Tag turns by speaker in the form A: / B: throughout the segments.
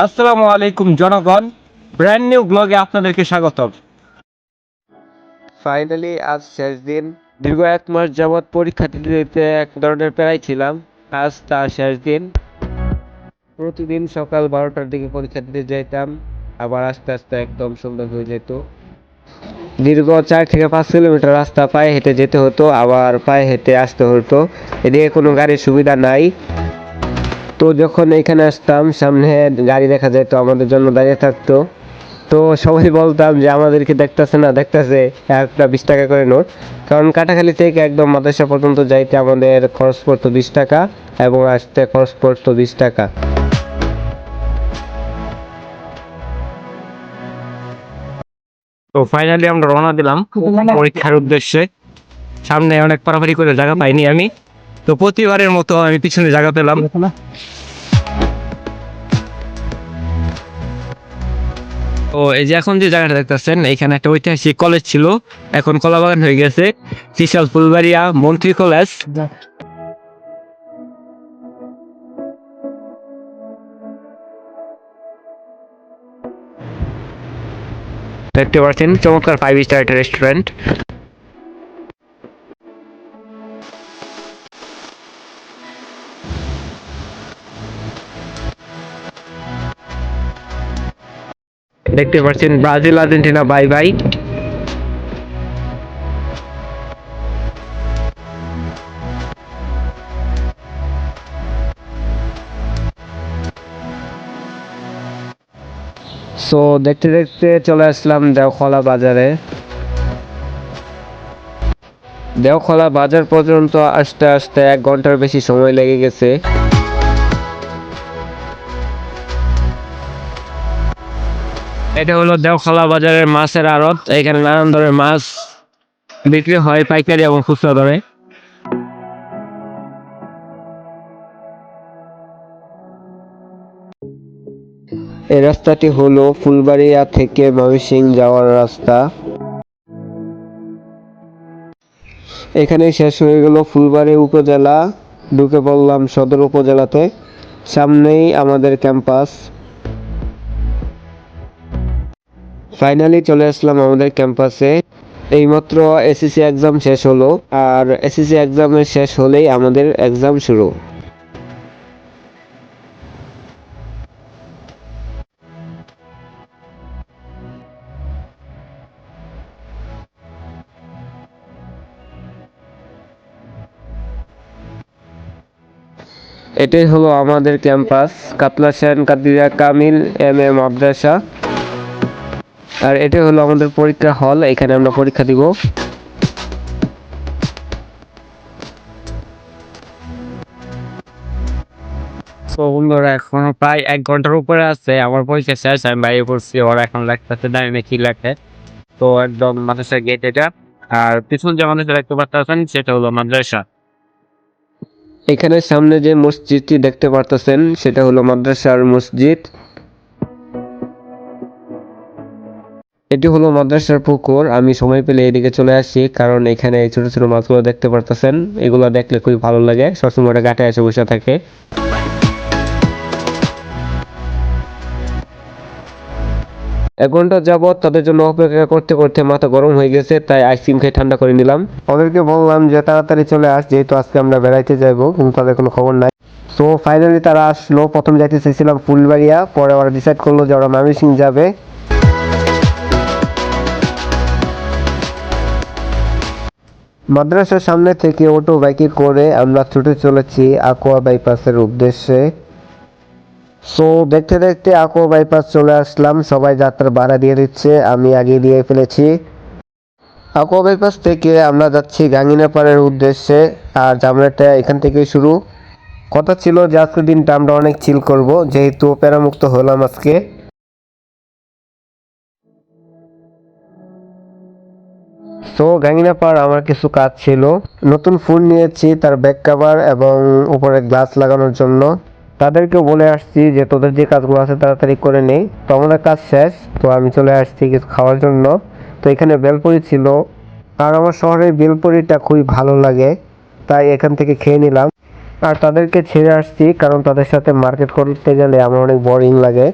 A: আসসালামু আলাইকুম জনগণ, ব্র্যান্ড নিউ ব্লগে আপনাদেরকে স্বাগতম। ফাইনালি আজ শেষ দিন। দীর্ঘ 1 মাস যাবৎ পরীক্ষা দিতে এক ধরনের প্যারাই ছিলাম। আজ তার শেষ দিন। প্রতিদিন সকাল 12টার দিকে পরীক্ষা দিতে যেতাম, আবার আস্তে আস্তে একদম সুন্দর হয়ে যেত। দীর্ঘ 4 থেকে 5 কিলোমিটার রাস্তা পায়ে হেঁটে যেতে হতো, আবার পায়ে হেঁটে আসতে হতো। এদিকে কোনো গাড়ির সুবিধা নাই। তো যখন এখানে আসতাম, সামনে গাড়ি দেখা যেত, আমাদের জন্য দাঁড়িয়ে থাকতো। তো সবাই বলতাম যে আমাদেরকে দেখতেছে না, দেখতেছে, একটা 20 টাকা করে নোট। কারণ কাটাখালী থেকে একদম মাদ্রাসা পর্যন্ত যাইতে আমাদের খরচ পড়তো 20 টাকা এবং আসতে খরচ পড়তো 20 টাকা। তো ফাইনালি আমরা রওনা দিলাম পরীক্ষার উদ্দেশ্যে। সামনে অনেক পারাপারি করে জায়গা পাইনি আমি, তো প্রতিবারের মতো আমি পিছনে জায়গা পেলাম। তো এই যে এখন যে জায়গাটা দেখতেছেন, এখানে একটা ঐতিহাসিক কলেজ ছিল, এখন কলাবাগান হয়ে গেছে। ত্রিশাল ফুলবাড়িয়া মন্ত্রী কলেজ। দেখতে পাচ্ছেন চমৎকার 5 স্টার একটা রেস্টুরেন্ট। দেখতে পাচ্ছেন Brazil Argentina bye bye. So দেখতে দেখতে চলে আসলাম দেওখলা বাজারে। দেওখলা বাজার পর্যন্ত আসতে আসতে 1 ঘন্টার বেশি সময় লেগে গেছে। এটা হলো দেওখলা বাজারের মাছের আড়ত। এখানে নানান ধরনের মাছ বিক্রি হয় পাইকারি এবং খুচরা দরে। এই রাস্তাটি হলো ফুলবাড়িয়া থেকে ময়মনসিংহ যাওয়ার রাস্তা। এখানে শেষ হয়ে গেল ফুলবাড়ী উপজেলা, ঢুকে পড়লাম সদর উপজেলাতে। সামনেই আমাদের ক্যাম্পাস। ফাইনালি চলে আসলাম আমাদের ক্যাম্পাসে। এইমাত্র এসএসসি এক্সাম শেষ হলো, আর এসএসসি এক্সামের শেষ হলেই আমাদের এক্সাম শুরু। এটাই হলো আমাদের ক্যাম্পাস, কাতলা সেন কাদিয়া কামিল এম.এ মাদ্রাসা। আর এটাই হলো আমাদের পরীক্ষা হল, এখানে আমরা পরীক্ষা দিব। তো বন্ধুরা, এখনো প্রায় 1 ঘন্টার উপরে আছে আমার পরীক্ষা শেষ। আমি বাইরে পড়ছি, ওরা এখন লেখতেছে, জানি না কি লেখে। তো একদম মাদ্রাসার গেট এটা। আর পিছন যে মাদ্রাসা দেখতে পাচ্ছেন সেটা হলো মাদ্রাসা। এখানে সামনে যে মসজিদটি দেখতে পারতেছেন সেটা হলো মাদ্রাসার মসজিদ। এটি হলো মাদ্রাসার পুকুর। আমি সময় পেলে এদিকে চলে আসি, কারণ এখানে ছোট ছোট মাছগুলো দেখতে পারতেছেন, এগুলো দেখলে খুবই ভালো লাগে। সবসময় ঘাটে এসে বসে থাকে। 1 ঘন্টা যাবৎ তাদের জন্য অপেক্ষা করতে করতে মাথা গরম হয়ে গেছে, তাই আইসক্রিম খেয়ে ঠান্ডা করে নিলাম। ওদেরকে বললাম যে তাড়াতাড়ি চলে আস, যেহেতু আজকে আমরা বেড়াইতে যাবো, কিন্তু তাদের কোনো খবর নাই। তো ফাইনালি তারা আসলো। প্রথম যাইতে চেয়েছিলাম ফুলবাড়িয়া, পরে ওরা ডিসাইড করলো যে ওরা ময়মনসিংহ যাবে। মাদ্রাসার সামনে থেকে অটো বাইকে করে আমরা ছুটে চলেছি আকোয়া বাইপাসের উদ্দেশ্যে। সো দেখতে দেখতে আকোয়া বাইপাস চলে আসলাম। সবাই যাত্রা ভাড়া দিয়ে দিচ্ছে, আমি আগে দিয়ে ফেলেছি। আকোয়া বাইপাস থেকে আমরা যাচ্ছি গাঙ্গিনাপাড়ের উদ্দেশ্যে, আর জামরাটা এখান থেকেই শুরু। কথা ছিল যে আজকের দিনটা আমরা অনেক চিল করব, যেহেতু প্যারামুক্ত হলাম আজকে। সো গাঙ্গিনাপাড় আমার কিছু কাজ ছিল। নতুন ফোন নিয়েছি, তার ব্যাক কভার এবং উপরে গ্লাস লাগানোর জন্য। তাদেরকে বলে আসছি যে তোদের যে কাজগুলো আছে তাড়াতাড়ি করে নেই। তো আমাদের কাজ শেষ, তো আমি চলে আসছি কিছু খাওয়ার জন্য। তো এখানে বেলপুরি ছিল, আর আমার শহরের বেলপুরিটা খুবই ভালো লাগে, তাই এখান থেকে খেয়ে নিলাম। আর তাদেরকে ছেড়ে আসছি কারণ তাদের সাথে মার্কেট করতে গেলে আমার অনেক বোরিং লাগে।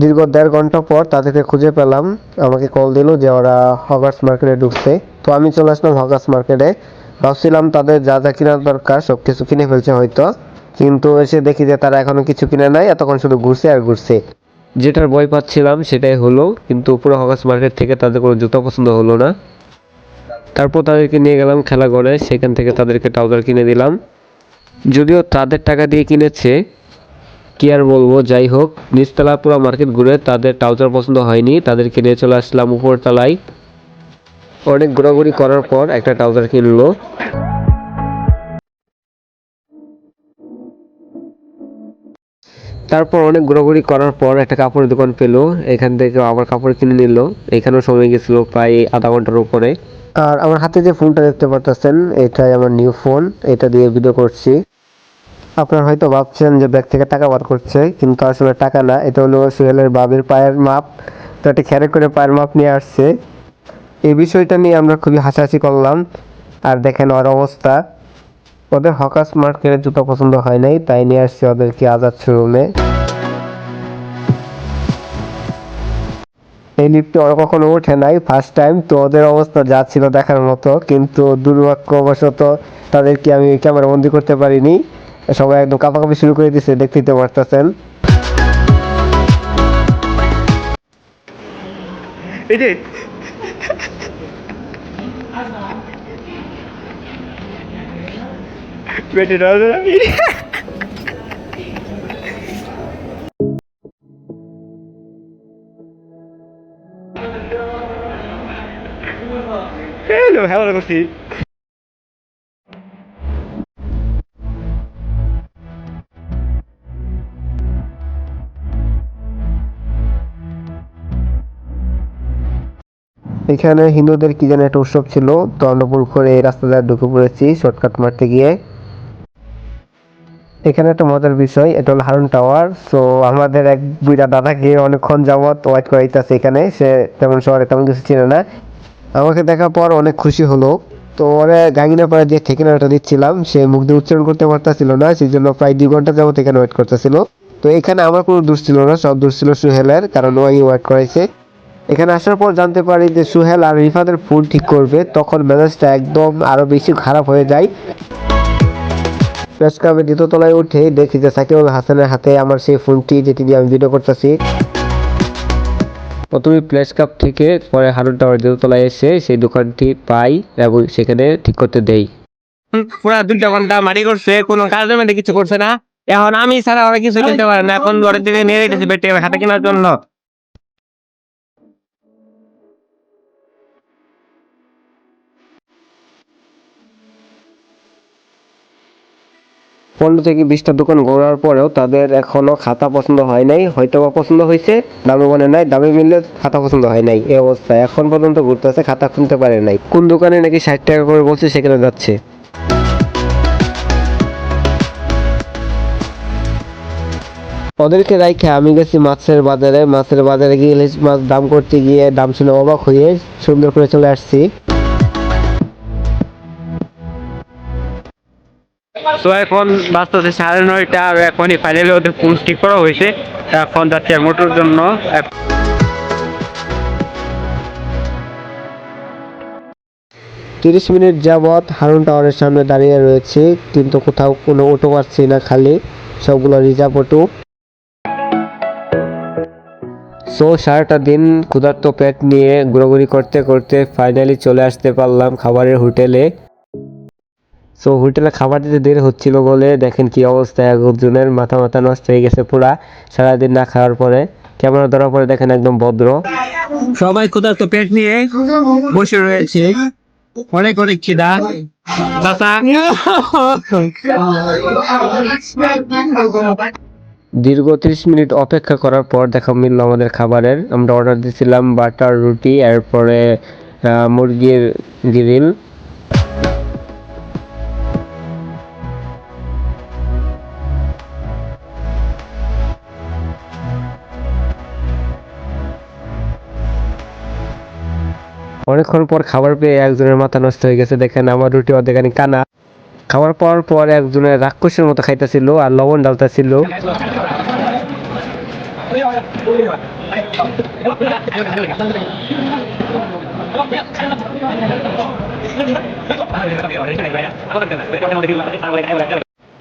A: দীর্ঘ 1.5 ঘন্টা পর তাদেরকে খুঁজে পেলাম। আমাকে কল দিল যে ওরা হগার্স মার্কেটে ঢুকছে। তো আমি চলে আসলাম হগার্স মার্কেটে। ভাবছিলাম তাদের যা যা কেনার দরকার সবকিছু কিনে ফেলছে হয়তো, কিন্তু এসে দেখি যে তারা এখনো কিছু কিনে নাই, এতক্ষণ শুধু ঘুরছে আর ঘুরছে। যেটার ভয় পাচ্ছিলাম সেটাই হলো, কিন্তু পুরো হগার্স মার্কেট থেকে তাদের কোনো জুতো পছন্দ হলো না। তারপর তাদেরকে নিয়ে গেলাম খেলাঘরে, সেখান থেকে তাদেরকে ট্রাউজার কিনে দিলাম। যদিও তাদের টাকা দিয়ে কিনেছে, কি আর বলবো। যাই হোক, নিচতলা পুরো মার্কেট ঘুরে তাদের ট্রাউজার পছন্দ হয়নি, তাদেরকে নিয়ে চলে আসলাম উপরতলায়। অনেক ঘোরাঘুরি করার পর একটা ট্রাউজার কিনলো। তারপর অনেক ঘোরাঘুরি করার পর একটা কাপড়ের দোকান পেলো, এখান থেকে আবার কাপড় কিনে নিল। এখানেও সময় গেছিল প্রায় আধা ঘন্টার উপরে। আর আমার হাতে যে ফোনটা দেখতে পারতেছেন, এটাই আমার নিউ ফোন, এটা দিয়ে ভিডিও করছি। আপনারা হয়তো ভাবছেন যে ব্যাগ থেকে টাকা বার করছে, কিন্তু আসলে টাকা না, এটা হলো সোহেলের বাবির পায়ের মাপ। তো এটা খেয়াল করে পায়ের মাপ নিয়ে আসছে। এই বিষয়টা নিয়ে আমরা খুবই হাসাহাসি করলাম। আর দেখেন ওর অবস্থা, ওদের হকার্স মার্কেটের জুতো পছন্দ হয় নাই, তাই নিয়ে আসছে ওদেরকে আজাদ শোরুমে। এই লিফটে ওরা কখনো ওঠে নাই, ফার্স্ট টাইম। তো ওদের অবস্থা যা ছিল দেখার মতো, কিন্তু দুর্ভাগ্যবশত তাদেরকে আমি ক্যামেরা বন্দি করতে পারিনি। সবাই একদম কাঁপাকাঁপি শুরু করে দিচ্ছে, দেখতেই তো পারতেছেন। এই যে পেটে আমি হ্যালো হ্যালো করছি। এখানে হিন্দুদের কি যেন একটা উৎসব ছিল, তো আমরা ভুল করে এই রাস্তাটা ঢুকে পড়েছি শর্টকাট মারতে গিয়ে। এখানে একটা মজার বিষয়, এটা হলো হারুন টাওয়ার। সো আমাদের এক বুড়া দাদাকে অনেকক্ষণ যাবত ওয়েট করাইতেছে এখানে, সে তেমন শহরে তেমন কিছু ছিল না। আমাকে দেখার পর অনেক খুশি হলো। তো ওরা গাঙ্গিনা পাড়া দিয়ে ঠিকানাটা দিচ্ছিলাম, সে মুখ দিয়ে উচ্চারণ করতে পারতেছিল না, সেই জন্য প্রায় 2 ঘন্টা যাবত এখানে ওয়েট করতেছিল। তো এখানে আমার কোনো দোষ ছিল না, সব দোষ ছিল সুহেলের, কারণ ওই ওয়েট করাইছে। এখানে আসার পর জানতে পারি যে সুহেল আর রিফাদের ফোন ঠিক করবে, তখন মেজাজটা একদম আরো বেশি খারাপ হয়ে যায়। প্রেস ক্লাবের দ্বিতীয় তলায় উঠে দেখি যে সাকিব আল হাসানের হাতে আমার সেই ফোনটি, যেটি দিয়ে আমি ভিডিও করতেছি। প্রথমে প্লেস কাপ থেকে পরে হারুন টাওয়ার দ্বিতীয় তলায় এসে সেই দোকানটি পাই এবং সেখানে ঠিক করতে দেই। পুরা 2 ঘন্টা মারি করছে, কোনো কাজের মধ্যে কিছু করছে না। এখন আমি ছাড়া ওরা কিছু কিনতে পারে না, এখন ঘরের দিকে নিয়ে রেখেছি বেটে হাতে কেনার জন্য। পনেরো থেকে 20টা দোকান ঘোরার পরেও তাদের এখনো খাতা পছন্দ হয় নাই, হয়তো বা পছন্দ হয়েছে, দামে মনে নাই, দামে মিললে খাতা পছন্দ হয় নাই, এই অবস্থা। এখন পর্যন্ত ঘুরতেছে, খাতা খুলতে পারে নাই। কোন দোকানে নাকি 60 টাকা করে বলছে, সেখানে যাচ্ছে। ওদেরকে রাইখে আমি গেছি মাছের বাজারে। মাছের বাজারে গিয়ে ইলিশ মাছ দাম করতে গিয়ে দাম শুনে অবাক হয়ে সুন্দর করে চলে আসছি। তো এখন বাজতেছে 9:30, আর এখনই ফাইনালি ওদের ফোন ঠিক করা হয়েছে। এখন যাচ্ছে মোটর জন্য। 30 মিনিট যাবৎ হারুন টাওয়ারের সামনে দাঁড়িয়ে রয়েছে, কিন্তু কোথাও কোনো অটো পাচ্ছি না, খালি সবগুলো রিজার্ভ অটো। সো সারাটা দিন ক্ষুধার্ত পেট নিয়ে ঘোরাঘুরি করতে করতে ফাইনালি চলে আসতে পারলাম খাবারের হোটেলে। সো হোটেলে খাবার দিতে দেরি হচ্ছিল বলে দেখেন কি অবস্থা, একজনের মাথা মাথা নষ্ট হয়ে গেছে পুরা, সারাদিন না খাওয়ার পরে। ক্যামেরা ধরার পরে দেখেন একদম ভদ্র। সবাই ক্ষুধার্ত পেট নিয়ে বসে রয়েছে, অনেক অনেক খিদা। দীর্ঘ 30 মিনিট অপেক্ষা করার পর দেখা মিলল আমাদের খাবারের। আমরা অর্ডার দিয়েছিলাম বাটার রুটি, এরপরে মুরগির গ্রিল। অনেকক্ষণ পর খাবার পেয়ে একজনের মাথা নষ্ট হয়ে গেছে, দেখেন আমার রুটি অর্ধেকখানি কানা। খাওয়ার পাওয়ার পর একজনের রাক্ষসের মতো খাইতেছিল আর লবণ ডালতেছিল।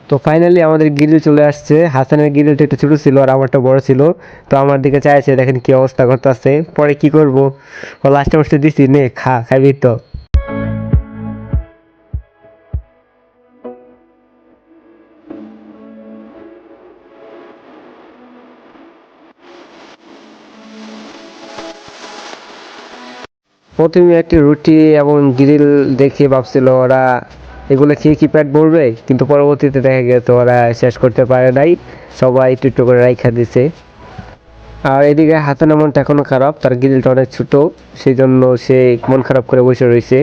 A: তো ফাইনালি আমাদের গ্রিল চলে আসছে। হাসানের গ্রিলটা একটু ছোট ছিল আর আমারটা বড় ছিল। তো আমার দিকে চাইছে, দেখেন কি অবস্থা করতেছে। পরে কি করবো, লাস্টে মাস্টে দিছি, নে খা, খাবি তো। প্রথমে একটি রুটি এবং গ্রিল দেখে ভাবছিল ওরা এগুলো খেয়ে কি পেট ভরবে, কিন্তু পরবর্তীতে দেখা গেছে ওরা শেষ করতে পারে নাই, সবাই একটু একটু করে রাইখা দিছে। আর এদিকে হাসানের মনটা এখনো খারাপ, তার গ্রিলটা অনেক ছোট, সেই জন্য সে মন খারাপ করে বসে রয়েছে।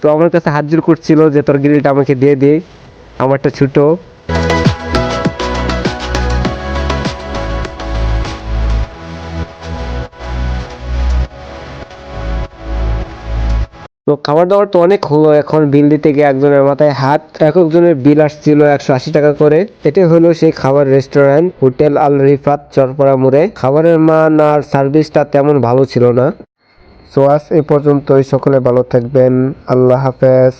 A: তো আমার কাছে হাত জোর করছিল যে তোর গ্রিলটা আমাকে দিয়ে দে, আমারটা ছোট। তো খাবার দাবার তো অনেক হলো, এখন বিল দিতে গিয়ে একজনের মাথায় হাত। এক একজনের বিল আসছিল 180 টাকা করে। এটাই হলো সেই খাবার রেস্টুরেন্ট হোটেল আল রিফাত চরপাড়া মোড়ে। খাবারের মান আর সার্ভিসটা তেমন ভালো ছিল না। সো আজ এই পর্যন্তই, সকলে ভালো থাকবেন, আল্লাহ হাফেজ।